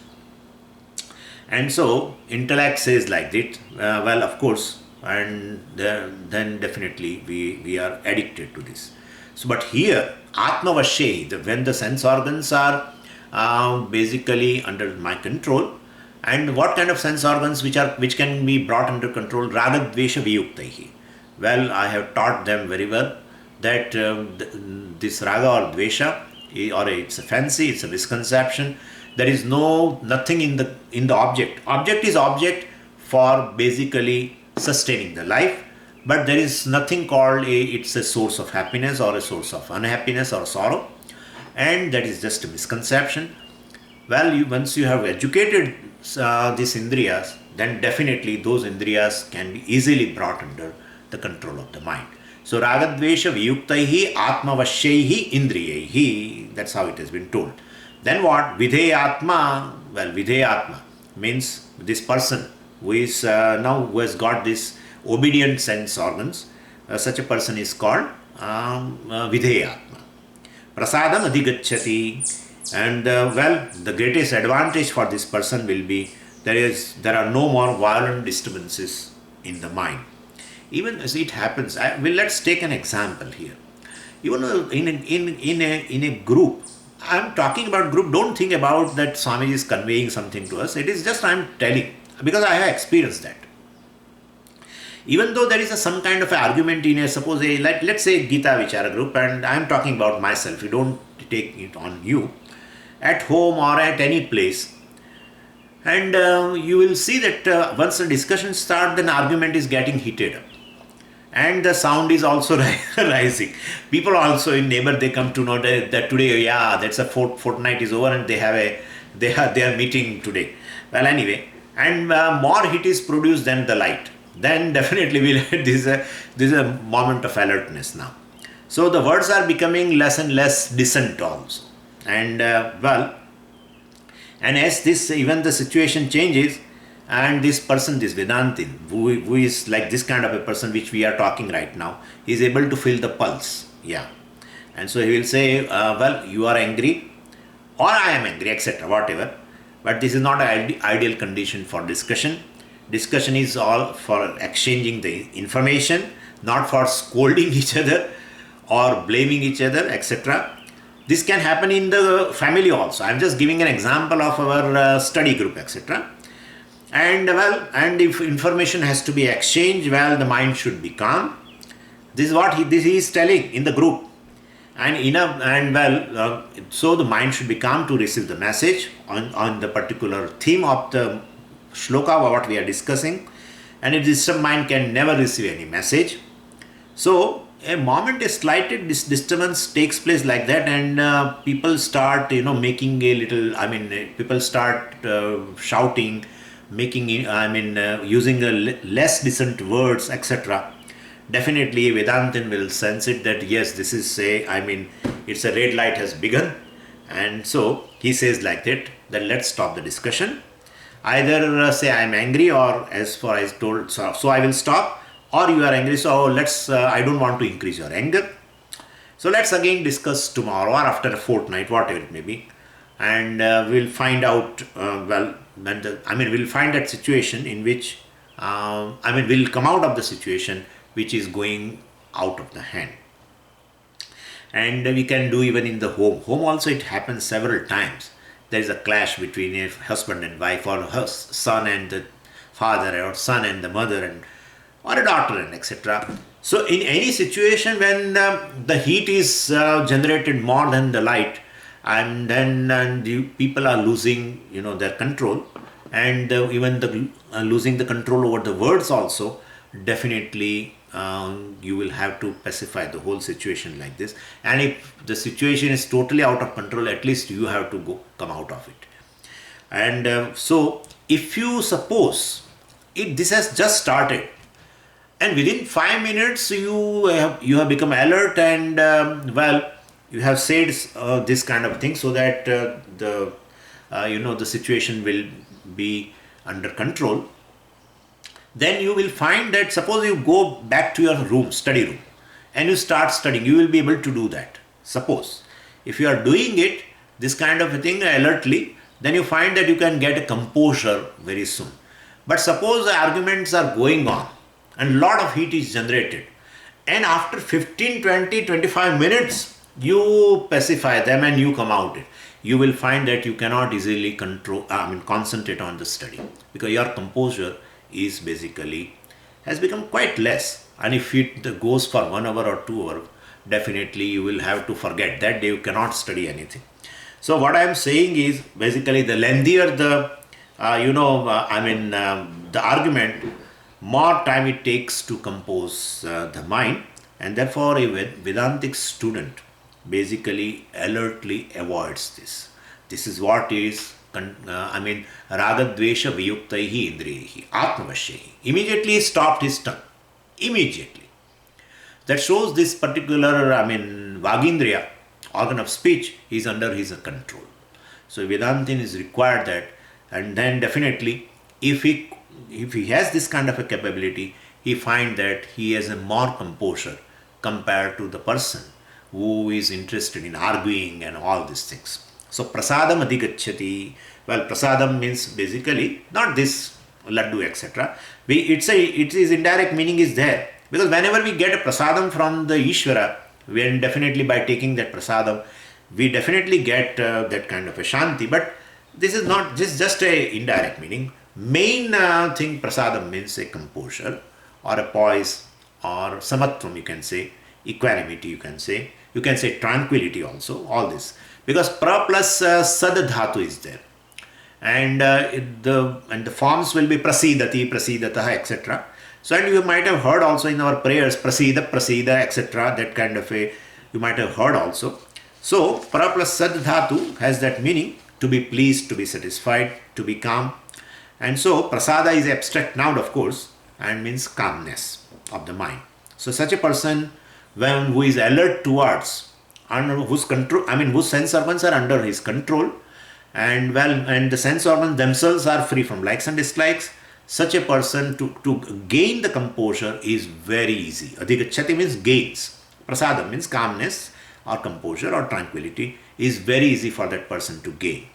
And so intellect says like that, of course, and then definitely we are addicted to this. So, but here, Atma Vashye, when the sense organs are basically under my control, and what kind of sense organs which can be brought under control? Raga Dvesha Viyuktaihi. Well, I have taught them very well that this raga or dvesha, or it's a fancy, it's a misconception. There is nothing in the object. Object is object for basically sustaining the life, but there is nothing called it's a source of happiness or a source of unhappiness or sorrow, and that is just a misconception. Once you have educated these indriyas, then definitely those indriyas can be easily brought under the control of the mind. So ragadvesha viyuktaihi atmavashyehi indriyaihi, that's how it has been told. Then what? Vidheyatma. Vidheyatma means this person who is who has got this obedient sense organs. Such a person is called Vidheyatma. Prasadam adhigacchati. And the greatest advantage for this person will be there are no more violent disturbances in the mind. Even as it happens, let's take an example here. Even in a group, I'm talking about group. Don't think about that Swamiji is conveying something to us. It is just I'm telling, because I have experienced that. Even though there is some kind of argument in let's say Gita Vichara group, and I'm talking about myself. You don't take it on you. At home or at any place, and you will see that once the discussion starts, then argument is getting heated up, and the sound is also rising. People also in neighbor, they come to know that today, that's a fortnight is over, and they are meeting today. Well, anyway, and more heat is produced than the light. Then definitely this is a moment of alertness now. So the words are becoming less and less decent also. And and as this, even the situation changes, and this person, this Vedantin, who is like this kind of a person which we are talking right now, is able to feel the pulse. Yeah. And so he will say, you are angry, or I am angry, etc., whatever. But this is not an ideal condition for discussion. Discussion is all for exchanging the information, not for scolding each other or blaming each other, etc. This can happen in the family also. I'm just giving an example of our study group, etc. And if information has to be exchanged, the mind should be calm. This is what he is telling in the group. So the mind should be calm to receive the message on the particular theme of the shloka, what we are discussing. And a disturbed mind can never receive any message. So a moment a slight disturbance takes place like that, and people start making a little, people start shouting, making using less decent words, etc. Definitely Vedantin will sense it that yes, this is it's a red light has begun, and so he says like that let's stop the discussion. Either say I am angry, or as far as told, so I will stop, or you are angry, so let's I don't want to increase your anger, so let's again discuss tomorrow or after a fortnight, whatever it may be, and we'll find out we'll find that situation in which we'll come out of the situation which is going out of the hand. And we can do even in the home also. It happens several times. There is a clash between a husband and wife, or son and the father, or son and the mother, and or a daughter, and etc. So in any situation when the heat is generated more than the light, and then people are losing their control, and even losing the control over the words also, definitely you will have to pacify the whole situation like this. And if the situation is totally out of control, at least you have to come out of it. And so if you suppose this has just started, and within 5 minutes you have become alert, and you have said this kind of thing, so that the situation will be under control, then you will find that suppose you go back to your room, study room, and you start studying, you will be able to do that. Suppose if you are doing it, this kind of a thing alertly, then you find that you can get a composure very soon. But suppose the arguments are going on and lot of heat is generated, and after 15, 20, 25 minutes you pacify them and you come out, you will find that you cannot easily concentrate on the study, because your composure is basically has become quite less. And if it goes for 1 hour or 2 hours, definitely you will have to forget that day, you cannot study anything. So what I am saying is basically the lengthier the the argument, more time it takes to compose the mind, and therefore a Vedantic student basically alertly avoids this. This is what is ragadvesha viyuktaihi indriyahi atmavashyahi. Immediately stopped his tongue. Immediately. That shows this particular vagindriya, organ of speech, is under his control. So Vedantin is required that, and then definitely if he has this kind of a capability, he finds that he has a more composure compared to the person who is interested in arguing and all these things. So prasadam adhigacchati. Well, prasadam means basically not this laddu, etc. It is indirect meaning is there, because whenever we get a prasadam from the Ishvara, when definitely by taking that prasadam, we definitely get that kind of a shanti. But this is not just a indirect meaning. Main thing prasadam means a composure or a poise or samatvam, you can say, equanimity, you can say tranquility also, all this. Because pra plus sad dhatu is there, and the forms will be prasidati, prasidataha, etc. So, and you might have heard also in our prayers prasida, prasida, etc. That kind of a you might have heard also. So pra plus sad dhatu has that meaning, to be pleased, to be satisfied, to be calm. And so prasada is abstract noun, of course, and means calmness of the mind. So such a person, who is alert towards, and whose control, whose sense organs are under his control, and the sense organs themselves are free from likes and dislikes, such a person to gain the composure is very easy. Adhigacchati means gains. Prasadam means calmness or composure or tranquility is very easy for that person to gain.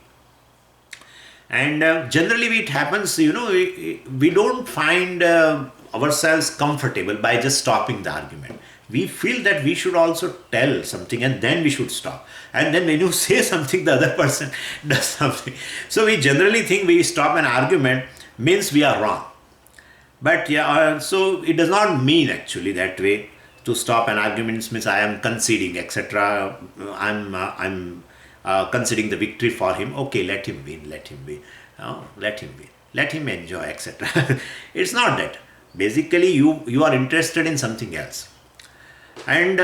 And generally it happens, we don't find ourselves comfortable by just stopping the argument. We feel that we should also tell something and then we should stop. And then when you say something, the other person does something. So we generally think we stop an argument means we are wrong. But so it does not mean actually that way. To stop an argument means I am conceding, etc. I'm conceding the victory for him. Okay, let him win, let him win, let him enjoy, etc. It's not that. Basically, you are interested in something else. And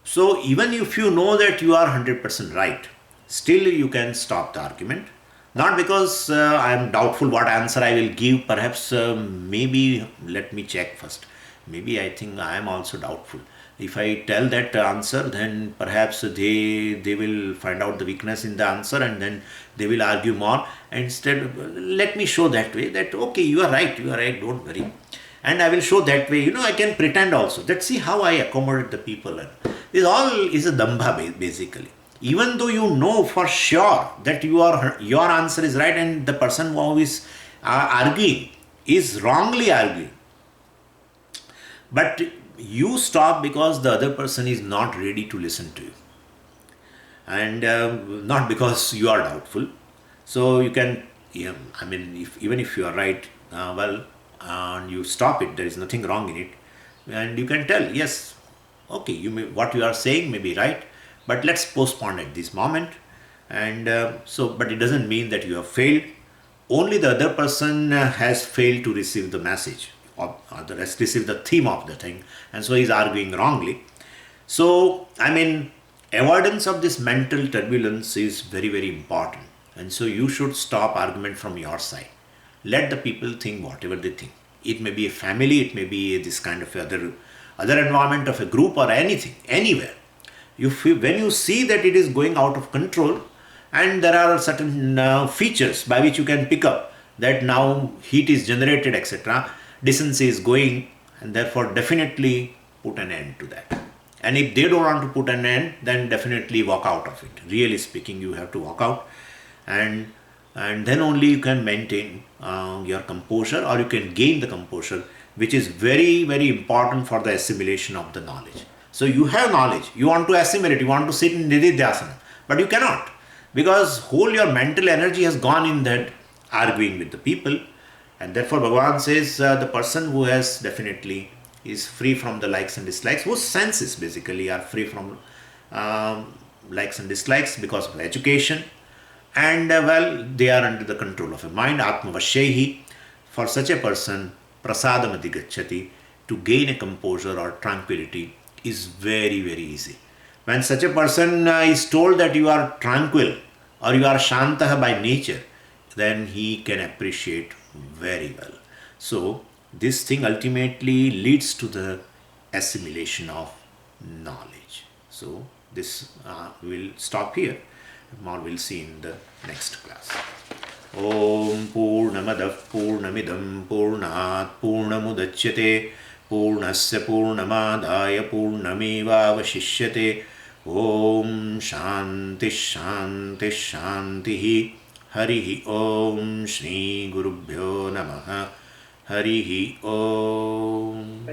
so even if you know that you are 100% right, still you can stop the argument. Not because I am doubtful what answer I will give, perhaps maybe let me check first. Maybe I think I am also doubtful. If I tell that answer, then perhaps they will find out the weakness in the answer and then they will argue more. Instead, let me show that way that okay, you are right, don't worry. And I will show that way, I can pretend also. Let's see how I accommodate the people. And this all is a dambha basically. Even though you know for sure that your answer is right and the person who is arguing is wrongly arguing, but you stop because the other person is not ready to listen to you, and not because you are doubtful. So you can, yeah, I mean, even if you are right, and you stop it, there is nothing wrong in it, and you can tell, yes, okay, what you are saying may be right, but let's postpone at this moment. And but it doesn't mean that you have failed. Only the other person has failed to receive the message, or the rest receive the theme of the thing, and so he's arguing wrongly. So, I mean, avoidance of this mental turbulence is very, very important. And so you should stop argument from your side. Let the people think whatever they think. It may be a family, it may be this kind of other environment of a group or anything, anywhere. When you see that it is going out of control, and there are certain features by which you can pick up that now heat is generated, etc., decency is going, and therefore definitely put an end to that. And if they don't want to put an end, then definitely walk out of it. Really speaking, you have to walk out, and then only you can maintain your composure, or you can gain the composure, which is very, very important for the assimilation of the knowledge. So you have knowledge, you want to assimilate, you want to sit in nididhyasana, but you cannot, because whole your mental energy has gone in that arguing with the people. And therefore Bhagavan says the person who has definitely is free from the likes and dislikes, whose senses basically are free from likes and dislikes because of education, and they are under the control of a mind, atmavashyehi. For such a person, prasadam adhigacchati, to gain a composure or tranquility is very, very easy. When such a person is told that you are tranquil or you are shantaha by nature, then he can appreciate very well. So this thing ultimately leads to the assimilation of knowledge. So this will stop here. More we'll see in the next class. Om Purnamadav Purnamidam Purnat Purnamudachyate Purnasya Purnamadaya Purnamevavashishyate. Om Shanti Shanti Shanti. Harihi Om Shri Gurubhyo Namaha. Harihi Om.